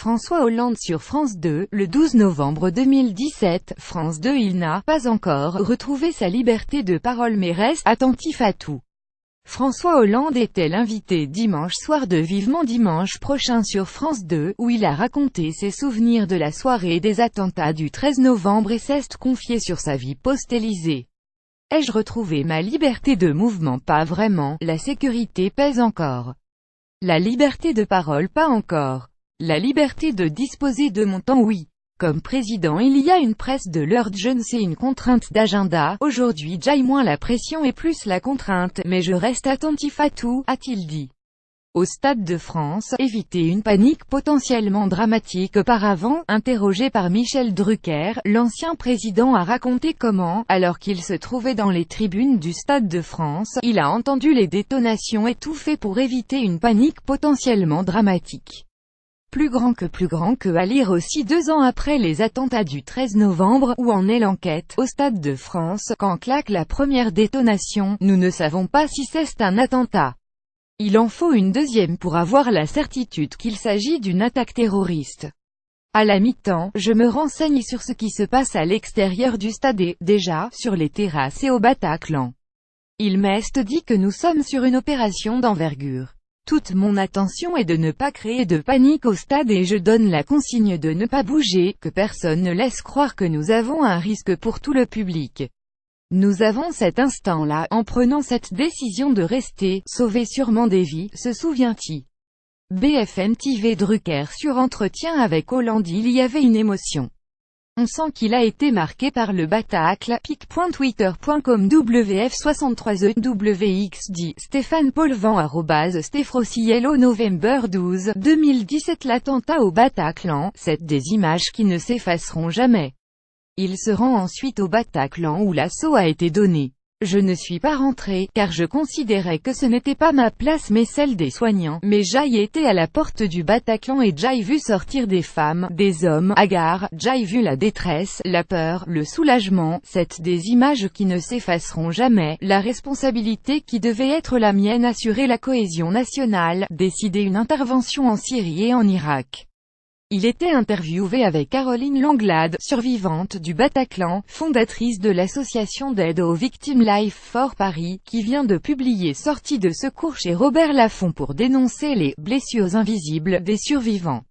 François Hollande sur France 2, le 12 novembre 2017, France 2. Il n'a pas encore retrouvé sa liberté de parole mais reste attentif à tout. François Hollande était l'invité dimanche soir de Vivement Dimanche prochain sur France 2, où il a raconté ses souvenirs de la soirée des attentats du 13 novembre et s'est confié sur sa vie post-Élysée. Ai-je retrouvé ma liberté de mouvement? Pas vraiment, la sécurité pèse encore. La liberté de parole pas encore. La liberté de disposer de mon temps oui. Comme président il y a une presse de l'urgence et une contrainte d'agenda. Aujourd'hui j'ai moins la pression et plus la contrainte, mais je reste attentif à tout, a-t-il dit. Au Stade de France, éviter une panique potentiellement dramatique. Auparavant, interrogé par Michel Drucker, l'ancien président a raconté comment, alors qu'il se trouvait dans les tribunes du Stade de France, il a entendu les détonations et tout fait pour éviter une panique potentiellement dramatique. Plus grand que à lire aussi 2 ans après les attentats du 13 novembre, où en est l'enquête, au Stade de France, quand claque la première détonation, nous ne savons pas si c'est un attentat. Il en faut une deuxième pour avoir la certitude qu'il s'agit d'une attaque terroriste. À la mi-temps, je me renseigne sur ce qui se passe à l'extérieur du stade et, déjà, sur les terrasses et au Bataclan. Il m'est dit que nous sommes sur une opération d'envergure. Toute mon attention est de ne pas créer de panique au stade et je donne la consigne de ne pas bouger, que personne ne laisse croire que nous avons un risque pour tout le public. Nous avons cet instant-là, en prenant cette décision de rester, sauver sûrement des vies, se souvient-il. BFM TV. Drucker sur entretien avec Hollande. Il y avait une émotion. On sent qu'il a été marqué par le Bataclan. pic.twitter.com WF63EWX dit Stéphane Polvan @Stefrociello November 12, 2017. L'attentat au Bataclan, c'est des images qui ne s'effaceront jamais. Il se rend ensuite au Bataclan où l'assaut a été donné. Je ne suis pas rentré, car je considérais que ce n'était pas ma place mais celle des soignants, mais j'ai été à la porte du Bataclan et j'ai vu sortir des femmes, des hommes, hagards, j'ai vu la détresse, la peur, le soulagement, c'est des images qui ne s'effaceront jamais, la responsabilité qui devait être la mienne, assurer la cohésion nationale, décider une intervention en Syrie et en Irak. Il était interviewé avec Caroline Langlade, survivante du Bataclan, fondatrice de l'association d'aide aux victimes Life for Paris, qui vient de publier Sortie de secours chez Robert Laffont pour dénoncer les « blessures invisibles » des survivants.